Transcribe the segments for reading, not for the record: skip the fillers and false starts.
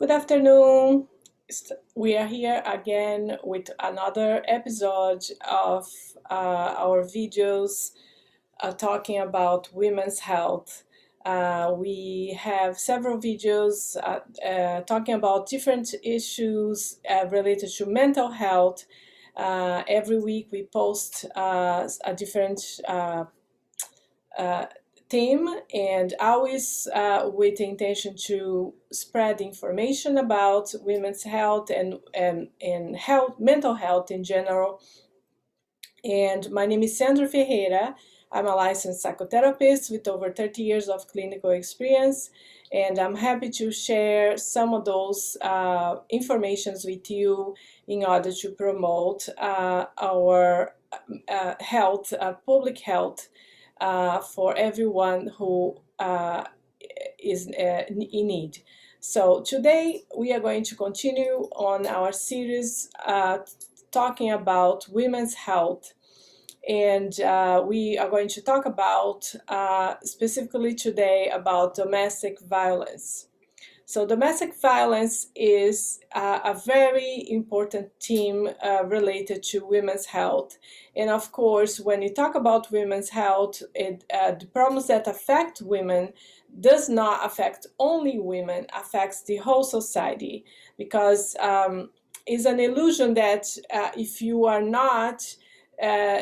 Good afternoon. We are here again with another episode of our videos talking about women's health. We have several videos talking about different issues related to mental health. Every week we post a different uh, theme, and always with the intention to spread information about women's health and health, mental health in general. And my name is Sandra Ferreira. I'm a licensed psychotherapist with over 30 years of clinical experience, and I'm happy to share some of those informations with you in order to promote our health, public health, for everyone who is in need. So today we are going to continue on our series talking about women's health. And we are going to talk about specifically today about domestic violence. So domestic violence is a very important theme related to women's health. And of course, when you talk about women's health, the problems that affect women does not affect only women, affects the whole society, because it's an illusion that if you are not uh,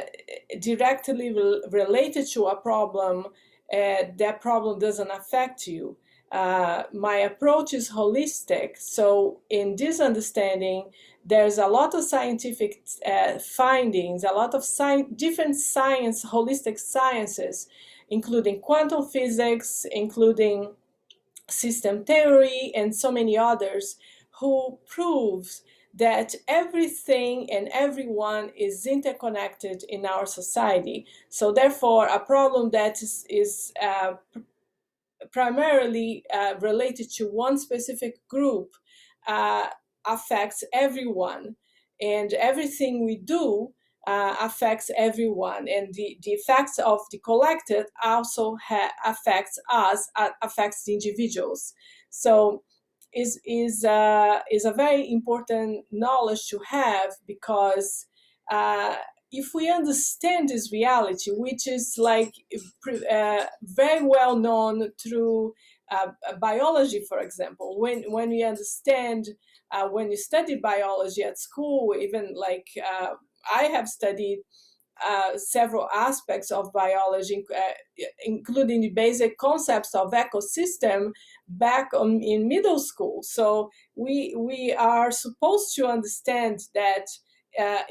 directly related to a problem, that problem doesn't affect you. My approach is holistic. So in this understanding, there's a lot of scientific findings, a lot of different science, holistic sciences, including quantum physics, including system theory, and so many others, who proves that everything and everyone is interconnected in our society. So therefore, a problem that is primarily related to one specific group affects everyone, and everything we do affects everyone, and the effects of the collective also affects us, affects the individuals. So is a very important knowledge to have, because if we understand this reality, which is like very well known through biology, for example, when we understand, when you study biology at school, even like I have studied several aspects of biology, including the basic concepts of ecosystem back in middle school. So we are supposed to understand that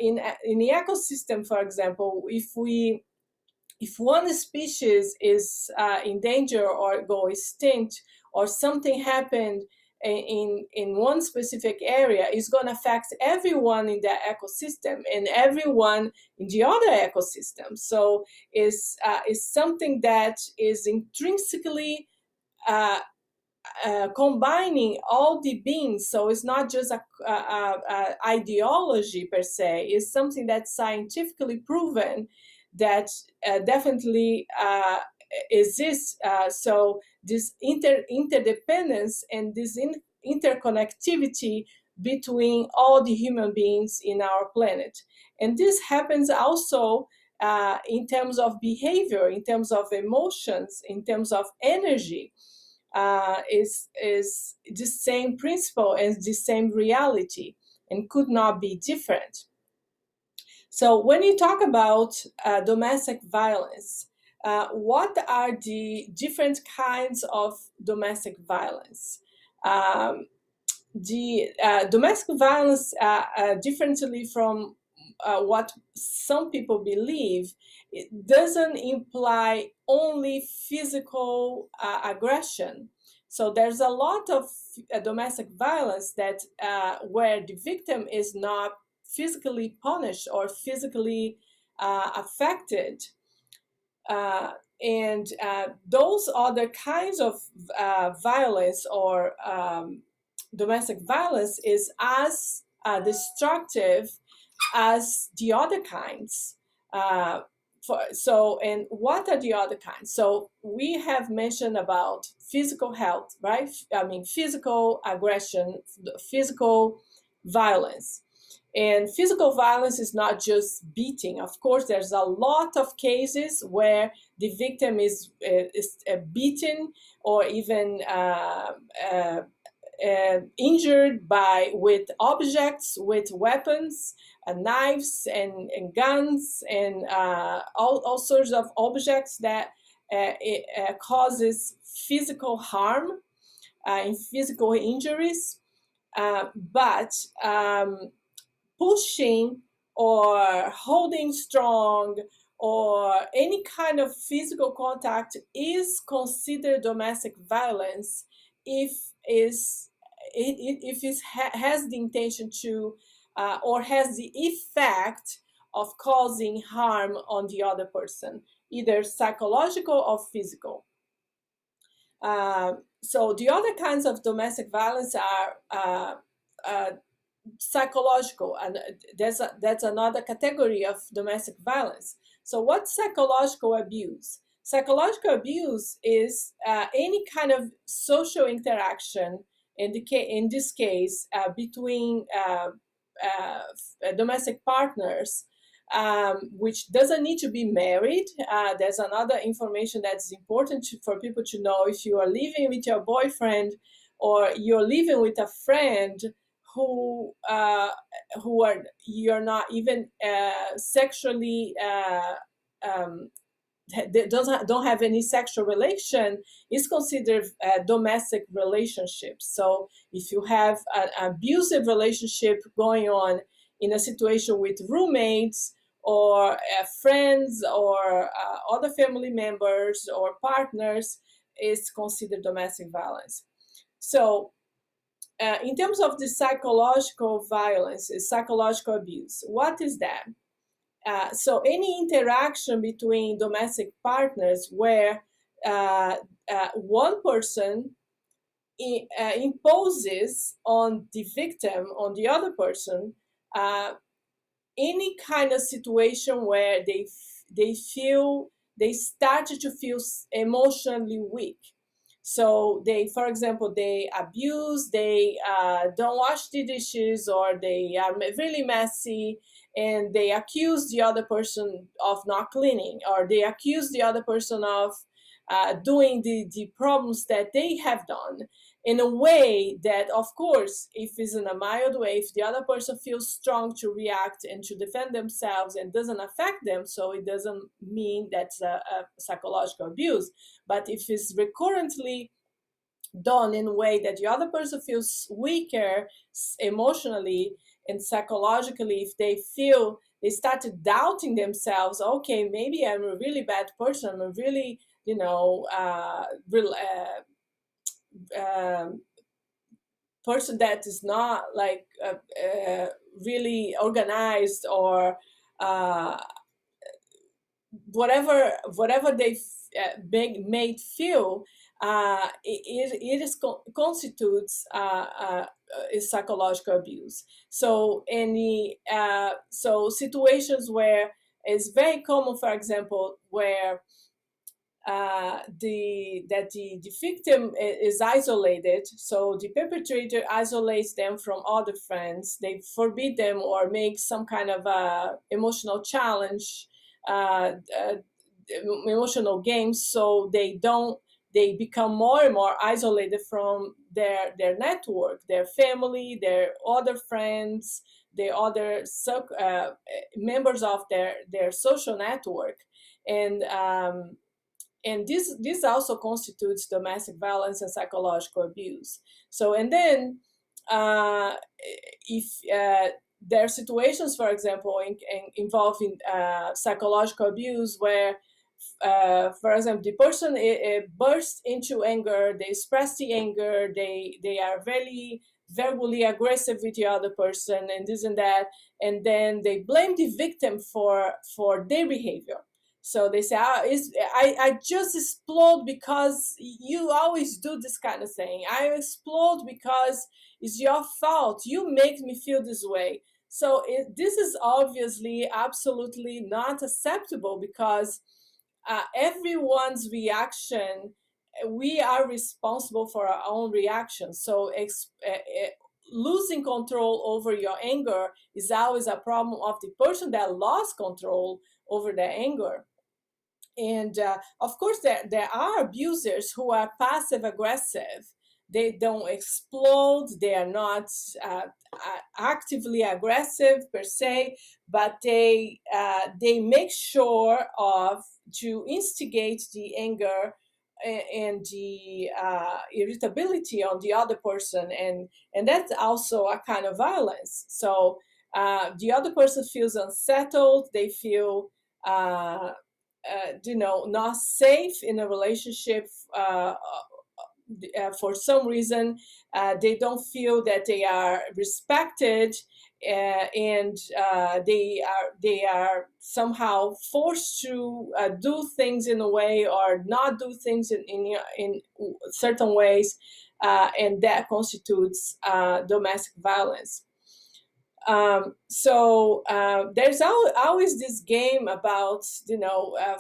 in the ecosystem, for example, if one species is in danger or go extinct, or something happened in one specific area, is going to affect everyone in that ecosystem and everyone in the other ecosystem. So is something that is intrinsically combining all the beings. So it's not just a ideology per se. It's something that's scientifically proven that definitely exists. So this interdependence and this interconnectivity between all the human beings in our planet. And this happens also in terms of behavior, in terms of emotions, in terms of energy. Is the same principle and the same reality, and could not be different. So when you talk about domestic violence, what are the different kinds of domestic violence? The domestic violence, differently from what some people believe, it doesn't imply only physical aggression. So there's a lot of domestic violence that where the victim is not physically punished or physically affected. And those other kinds of violence or domestic violence is as destructive as the other kinds. and what are the other kinds? So we have mentioned about physical health, right? I mean, physical aggression, physical violence. And physical violence is not just beating. Of course, there's a lot of cases where the victim is beaten or even injured by with objects, with weapons, knives and guns, and all sorts of objects that it causes physical harm and physical injuries. But pushing or holding strong or any kind of physical contact is considered domestic violence if is if it has the intention to or has the effect of causing harm on the other person, either psychological or physical. So the other kinds of domestic violence are uh, psychological, and that's another category of domestic violence. So what's psychological abuse? Psychological abuse is any kind of social interaction in this case between domestic partners, which doesn't need to be married. There's another information that's important for people to know. If you are living with your boyfriend or you're living with a friend who are you're not even sexually don't have any sexual relation, is considered a domestic relationship. So if you have an abusive relationship going on in a situation with roommates or friends or other family members or partners, is considered domestic violence. So in terms of the psychological violence, psychological abuse, what is that? So any interaction between domestic partners where one person imposes on the victim, on the other person, any kind of situation where they started to feel emotionally weak. So they, for example, they abuse, they don't wash the dishes, or they are really messy, and they accuse the other person of not cleaning, or they accuse the other person of doing the problems that they have done in a way that, of course, if it's in a mild way, if the other person feels strong to react and to defend themselves and doesn't affect them, so it doesn't mean that's a psychological abuse. But if it's recurrently done in a way that the other person feels weaker emotionally and psychologically, if they feel they started doubting themselves, okay, maybe I'm a really bad person, I'm a really, um, person that is not like really organized, or uh, whatever they made feel, it is constitutes psychological abuse. So situations where it's very common, for example, where the victim is isolated, so the perpetrator isolates them from other friends. They forbid them or make some kind of emotional challenge, uh, uh, emotional games, so they become more and more isolated from their network, their family, their other friends, the other members of their social network. And this also constitutes domestic violence and psychological abuse. So, and then if there are situations, for example, involving psychological abuse where, for example, the person bursts into anger, they express the anger, they are very verbally aggressive with the other person, and this and that, and then they blame the victim for their behavior. So they say, I just explode because you always do this kind of thing. I explode because it's your fault. You make me feel this way. So this is obviously absolutely not acceptable, because everyone's reaction, we are responsible for our own reaction. So losing control over your anger is always a problem of the person that lost control over their anger. And of course, there are abusers who are passive aggressive. They don't explode, they are not actively aggressive per se, but they make sure of to instigate the anger and the irritability on the other person, and that's also a kind of violence. So the other person feels unsettled, they feel not safe in a relationship. For some reason, they don't feel that they are respected, and they are somehow forced to do things in a way or not do things in certain ways, and that constitutes domestic violence. So there's always this game about,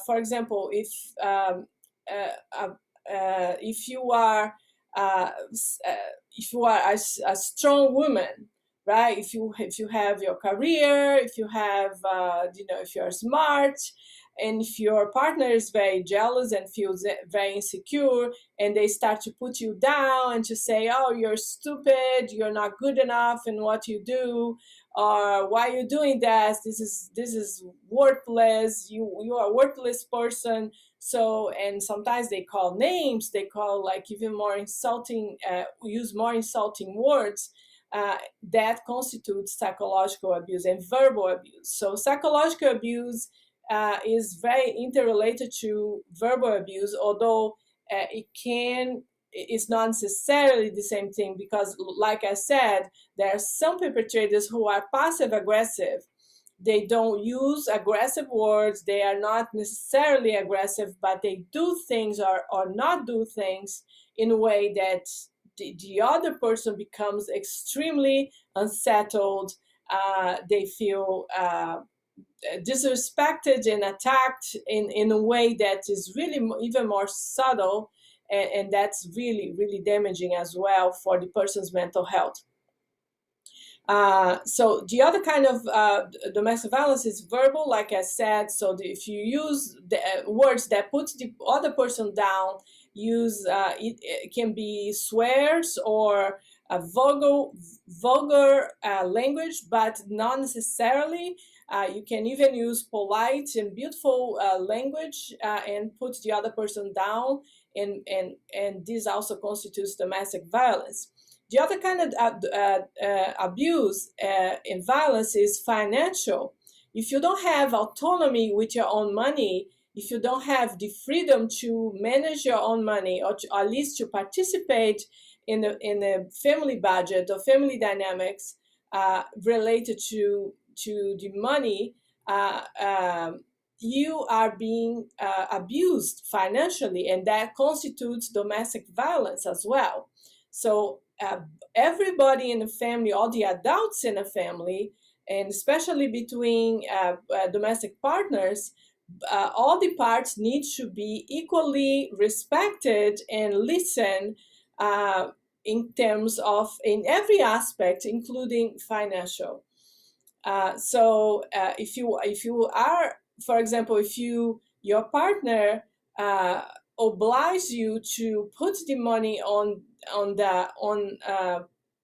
for example, if you are uh, if you are a strong woman, right? If you have your career, if you have if you're smart, and if your partner is very jealous and feels very insecure, and they start to put you down and to say, oh, you're stupid, you're not good enough in what you do, or why are you doing that, this is worthless, you are a worthless person. So, and sometimes they call names, they call like even more insulting, use more insulting words. That constitutes psychological abuse and verbal abuse. So psychological abuse is very interrelated to verbal abuse, although it's not necessarily the same thing, because like I said, there are some perpetrators who are passive aggressive. They don't use aggressive words, they are not necessarily aggressive, but they do things or not do things in a way that the other person becomes extremely unsettled. They feel disrespected and attacked in a way that is really even more subtle, and that's really, really damaging as well for the person's mental health. So the other kind of domestic violence is verbal, like I said. So if you use the words that put the other person down, it can be swears or vulgar language, but not necessarily. You can even use polite and beautiful language and put the other person down, and this also constitutes domestic violence. The other kind of abuse and violence is financial. If you don't have autonomy with your own money, if you don't have the freedom to manage your own money, or at least to participate in the family budget or family dynamics related to the money, you are being abused financially, and that constitutes domestic violence as well. So everybody in the family, all the adults in a family, and especially between domestic partners, all the parts need to be equally respected and listen in terms of in every aspect, including financial. So if you are, for example, if your partner oblige you to put the money on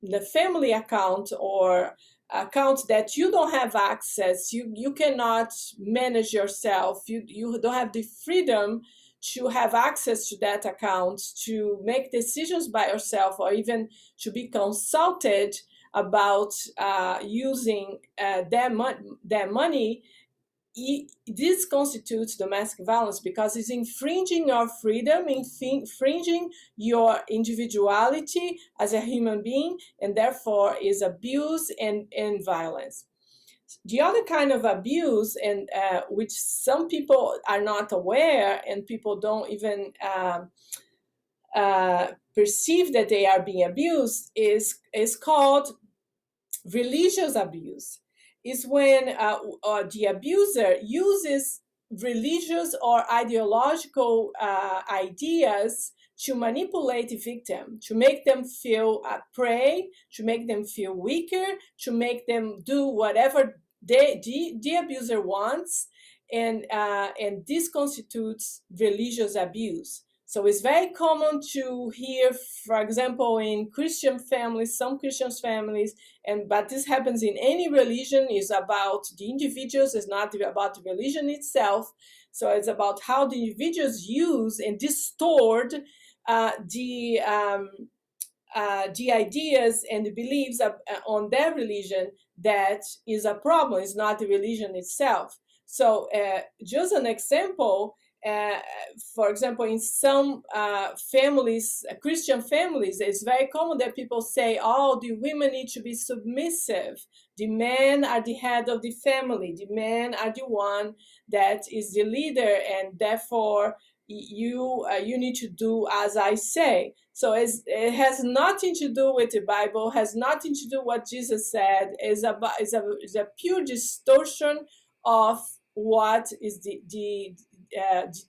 the family account, or account that you don't have access, you cannot manage yourself, you don't have the freedom to have access to that account to make decisions by yourself, or even to be consulted about using their money. This constitutes domestic violence, because it's infringing your freedom, infringing your individuality as a human being, and therefore is abuse and violence. The other kind of abuse, and which some people are not aware, and people don't even perceive that they are being abused, is called religious abuse. is when the abuser uses religious or ideological ideas to manipulate the victim, to make them feel prey, to make them feel weaker, to make them do whatever the abuser wants, and this constitutes religious abuse. So it's very common to hear, for example, in Christian families, some Christian families, but this happens in any religion, is about the individuals, it's not about the religion itself. So it's about how the individuals use and distort uh, the um, the ideas and the beliefs on their religion that is a problem. It's not the religion itself. So just an example, uh, for example, in some families, Christian families, it's very common that people say, oh, the women need to be submissive. The men are the head of the family. The men are the one that is the leader, and therefore you need to do as I say. So it has nothing to do with the Bible, has nothing to do what Jesus said. Is a pure distortion of what is the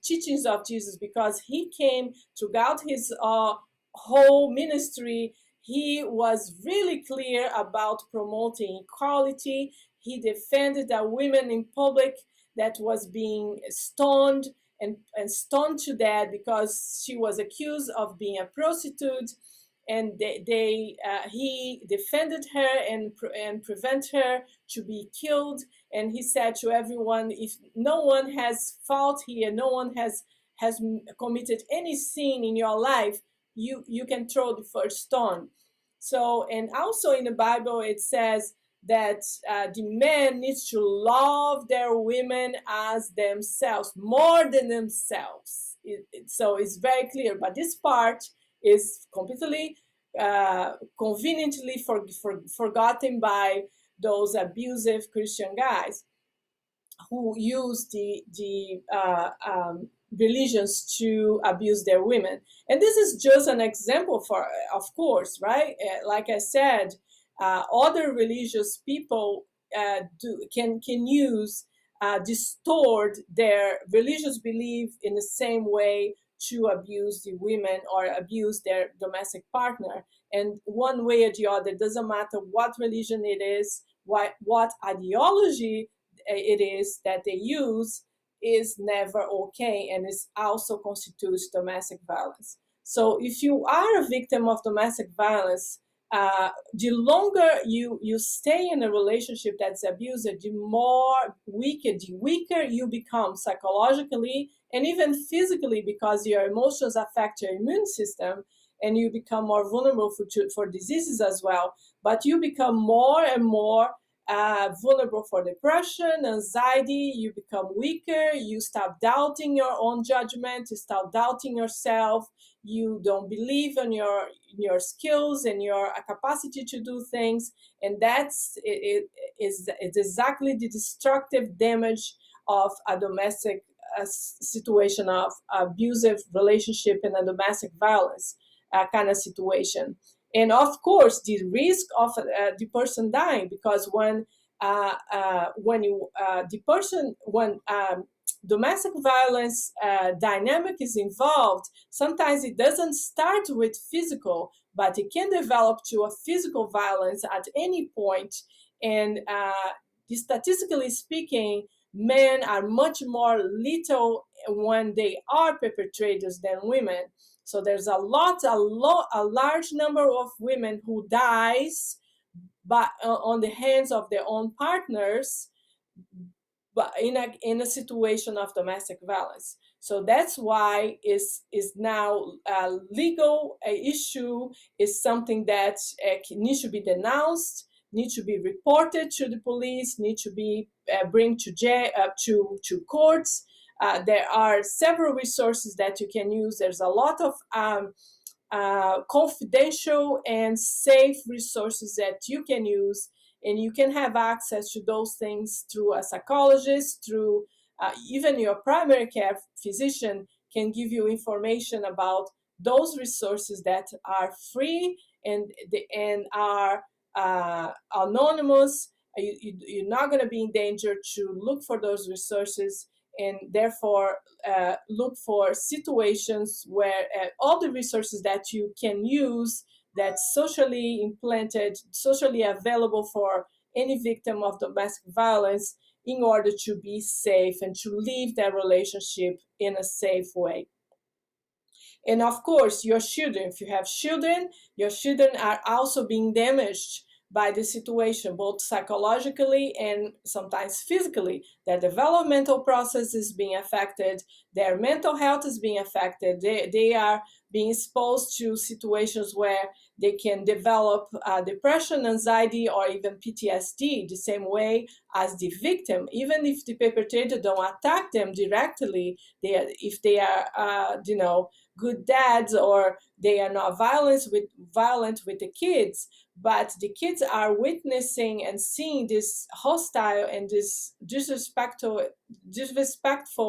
teachings of Jesus, because he came throughout his whole ministry. He was really clear about promoting equality. He defended the women in public that was being stoned and stoned to death because she was accused of being a prostitute, and he defended her and prevent her to be killed. And he said to everyone, if no one has fault here, no one has committed any sin in your life, you can throw the first stone. So, and also in the Bible it says that the men needs to love their women as themselves, more than themselves. So it's very clear, but this part is completely conveniently forgotten by those abusive Christian guys who use the religions to abuse their women. And this is just an example, for, of course, right? Like I said, other religious people can use distort their religious belief in the same way to abuse the women or abuse their domestic partner. And one way or the other, doesn't matter what religion it is, what ideology it is that they use, is never okay, and it also constitutes domestic violence. So if you are a victim of domestic violence, the longer you stay in a relationship that's abusive, the weaker you become psychologically and even physically, because your emotions affect your immune system, and you become more vulnerable for diseases as well. But you become more and more vulnerable for depression, anxiety. You become weaker. You start doubting your own judgment. You start doubting yourself. You don't believe in your skills and your capacity to do things. And it's exactly the destructive damage of a domestic situation, of abusive relationship and a domestic violence kind of situation. And of course the risk of the person dying, because when domestic violence dynamic is involved, sometimes it doesn't start with physical, but it can develop to a physical violence at any point. And statistically speaking, men are much more lethal when they are perpetrators than women. So there's a large number of women who dies but on the hands of their own partners, but in a situation of domestic violence. So that's why is now a legal issue, is something that needs to be denounced, needs to be reported to the police, needs to be bring to jail, to courts. There are several resources that you can use. There's a lot of confidential and safe resources that you can use, and you can have access to those things through a psychologist, through even your primary care physician can give you information about those resources that are free and are anonymous, you're not going to be in danger to look for those resources, and therefore look for situations where all the resources that you can use, that's socially implanted, socially available for any victim of domestic violence, in order to be safe and to leave that relationship in a safe way. And of course, your children, if you have children, your children are also being damaged by the situation, both psychologically and sometimes physically. Their developmental process is being affected, their mental health is being affected. They are being exposed to situations where they can develop depression, anxiety, or even PTSD, the same way as the victim. Even if the perpetrator don't attack them directly, if they are, good dads, or they are not violent with the kids, but the kids are witnessing and seeing this hostile and this disrespectful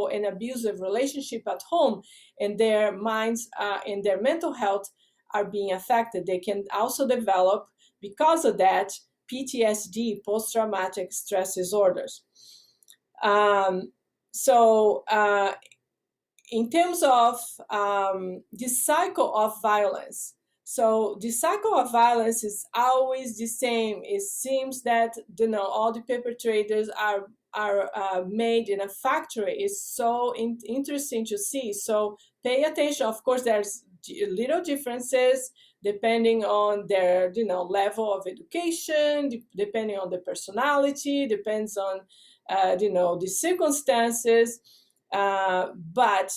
and abusive relationship at home, and their minds and their mental health are being affected. They can also develop, because of that, PTSD, post-traumatic stress disorders. So in terms of the cycle of violence, so the cycle of violence is always the same. It seems that all the perpetrators are made in a factory. It's so interesting to see. So pay attention. Of course, there's little differences depending on their level of education, depending on the personality, depends on the circumstances. But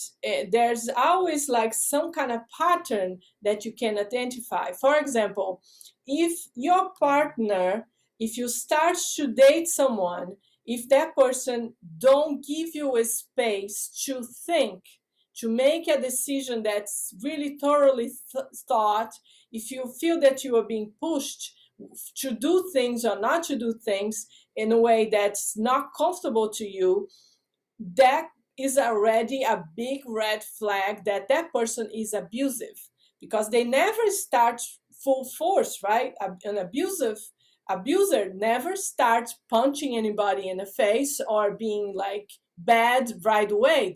there's always like some kind of pattern that you can identify. For example, if your partner, if you start to date someone, if that person don't give you a space to think, to make a decision that's really thoroughly thought, if you feel that you are being pushed to do things or not to do things in a way that's not comfortable to you, that is already a big red flag that that person is abusive, because they never start full force, right? An abuser never starts punching anybody in the face or being like bad right away.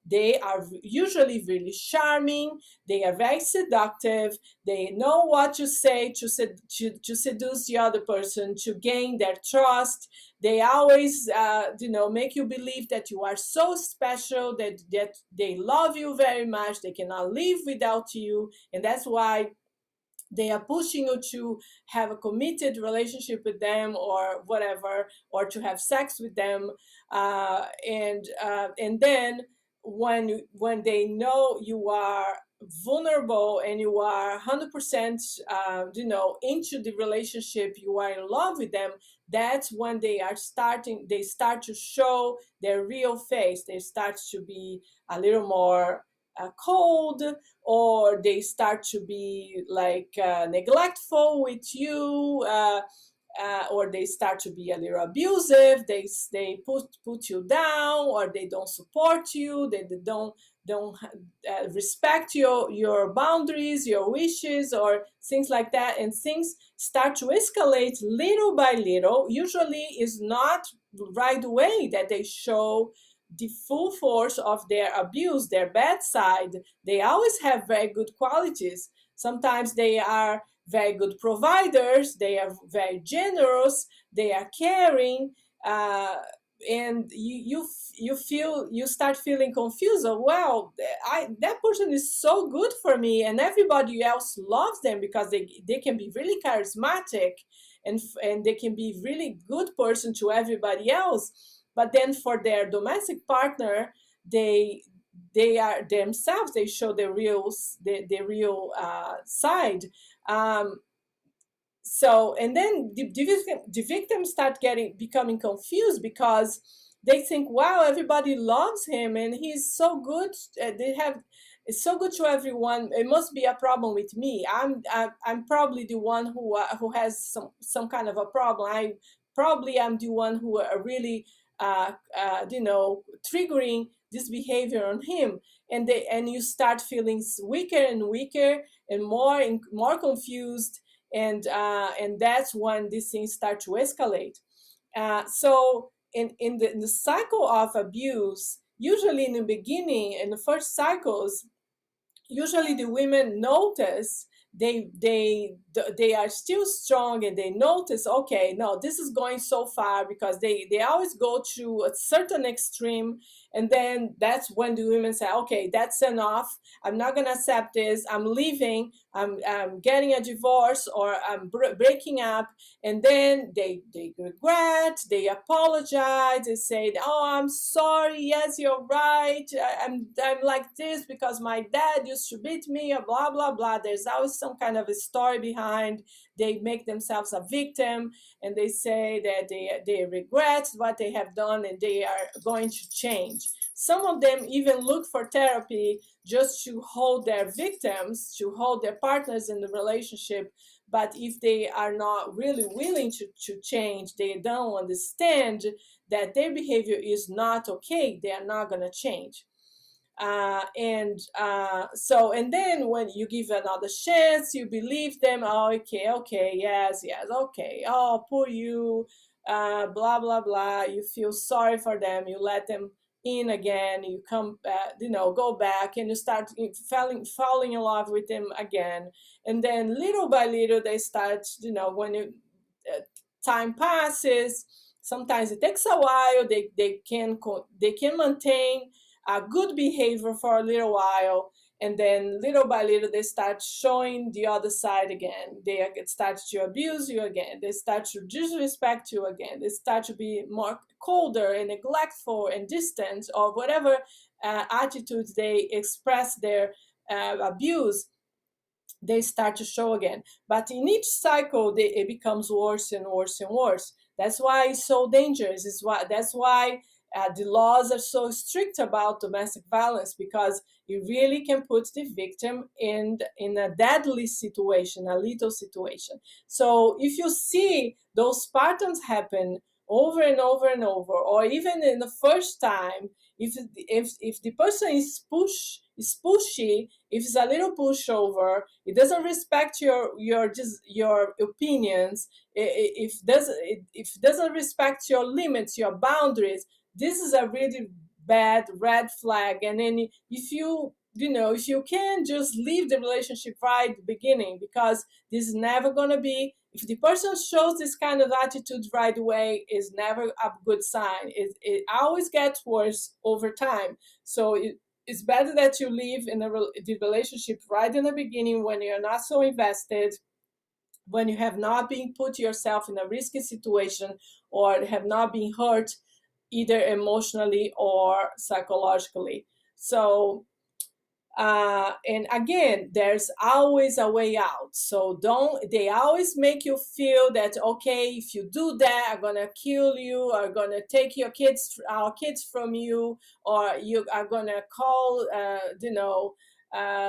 They are usually really charming, they are very seductive, they know what to say to seduce the other person, to gain their trust. They always make you believe that you are so special, that they love you very much, they cannot live without you, and that's why they are pushing you to have a committed relationship with them or whatever, or to have sex with them. And then when they know you are vulnerable and you are 100% into the relationship, you are in love with them, that's when they start to show their real face. They start to be a little more cold, or they start to be like neglectful with you, or they start to be a little abusive. They put you down, or they don't support you. They don't respect your boundaries, your wishes, or things like that. And things start to escalate little by little. Usually, is not right away that they show the full force of their abuse, their bad side. They always have very good qualities. Sometimes they are very good providers, they are very generous, they are caring, and you start feeling confused. Oh, well, that person is so good for me, and everybody else loves them because they can be really charismatic, and they can be really good person to everybody else. But then for their domestic partner, they are themselves. They show the real side. Um, so, and then the victims start becoming confused, because they think, wow, everybody loves him and he's so good. They have It's so good to everyone. It must be a problem with me. I'm probably the one who has some kind of a problem. I probably am the one who are really triggering this behavior on him. And you start feeling weaker and weaker, and more confused, and that's when these things start to escalate. So in the cycle of abuse, usually in the beginning, in the first cycles, usually the women notice, they are still strong, and they notice, okay, no, this is going so far, because they always go to a certain extreme. And then that's when the women say, okay, that's enough, I'm not going to accept this, I'm leaving, I'm getting a divorce, or I'm breaking up. And then they regret, they apologize, they say, oh, I'm sorry, yes, you're right, I'm like this because my dad used to beat me, or blah blah blah. There's always some kind of a story behind. They make themselves a victim, and they say that they regret what they have done, and they are going to change. Some of them even look for therapy just to hold their victims, to hold their partners in the relationship. But if they are not really willing to change, they don't understand that their behavior is not okay, they are not going to change. And then when you give another chance, you believe them. Oh, okay, okay, yes, yes, okay. Oh, poor you, blah blah blah. You feel sorry for them. You let them in again. You come, go back, and you start falling in love with them again. And then little by little, they start, when uh, time passes. Sometimes it takes a while. They can maintain a good behavior for a little while, and then little by little they start showing the other side again. They start to abuse you again, they start to disrespect you again, they start to be more colder and neglectful and distant, or whatever attitudes they express their abuse, they start to show again. But in each cycle, it becomes worse and worse and worse. That's why it's so dangerous. That's why the laws are so strict about domestic violence, because it really can put the victim in a deadly situation, a lethal situation. So if you see those patterns happen over and over and over, or even in the first time, if the person is pushy, if it's a little pushover, it doesn't respect your opinions, if it doesn't respect your limits, your boundaries, this is a really bad red flag. And then if you can just leave the relationship right at the beginning, because this is never going to be, if the person shows this kind of attitude right away, is never a good sign. It always gets worse over time. So it's better that you leave the relationship right in the beginning, when you're not so invested, when you have not been put yourself in a risky situation, or have not been hurt either emotionally or psychologically. So and again, there's always a way out. So don't, they always make you feel that, okay, if you do that, I'm gonna kill you, or gonna take our kids from you, or you are gonna call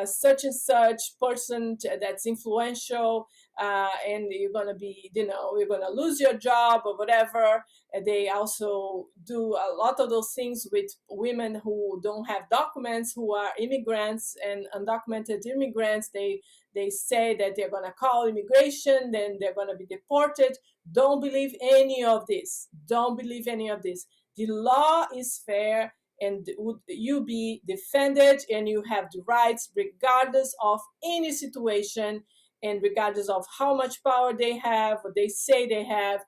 such and such person that's influential, and you're gonna be, you're gonna lose your job or whatever. And they also do a lot of those things with women who don't have documents, who are immigrants and undocumented immigrants. They say that they're gonna call immigration, then they're gonna be deported. Don't believe any of this. Don't believe any of this. The law is fair, and would you be defended, and you have the rights regardless of any situation, and regardless of how much power they have, or they say they have.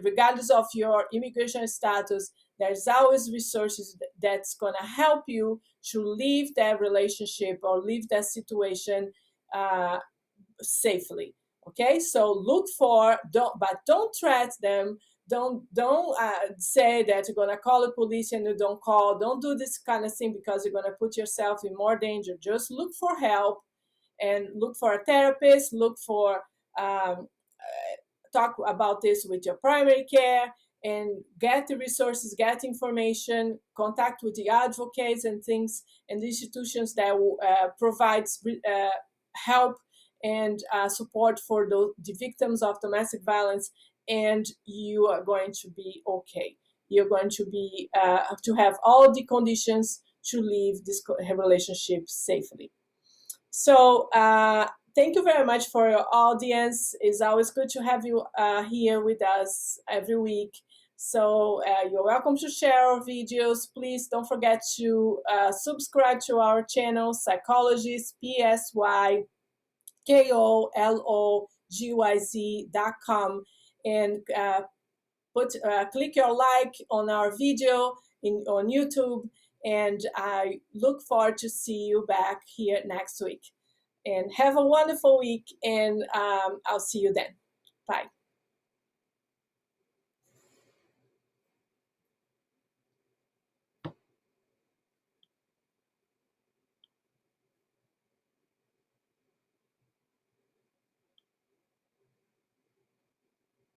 Regardless of your immigration status, there's always resources that's going to help you to leave that relationship or leave that situation uh, safely. Okay, so look for, don't threat them. Don't say that you're gonna call the police and you don't call. Don't do this kind of thing, because you're gonna put yourself in more danger. Just look for help, and look for a therapist. Look for talk about this with your primary care, and get the resources, get information, contact with the advocates and things, and the institutions that provides help and support for the victims of domestic violence. And you are going to be okay. You're going to be to have all the conditions to leave this relationship safely. So Thank you very much for your audience. It's always good to have you here with us every week. So you're welcome to share our videos. Please don't forget to subscribe to our channel, Psychologist, psychologYz.com, and click your like on our video on YouTube. And I look forward to see you back here next week. And have a wonderful week, and I'll see you then. Bye.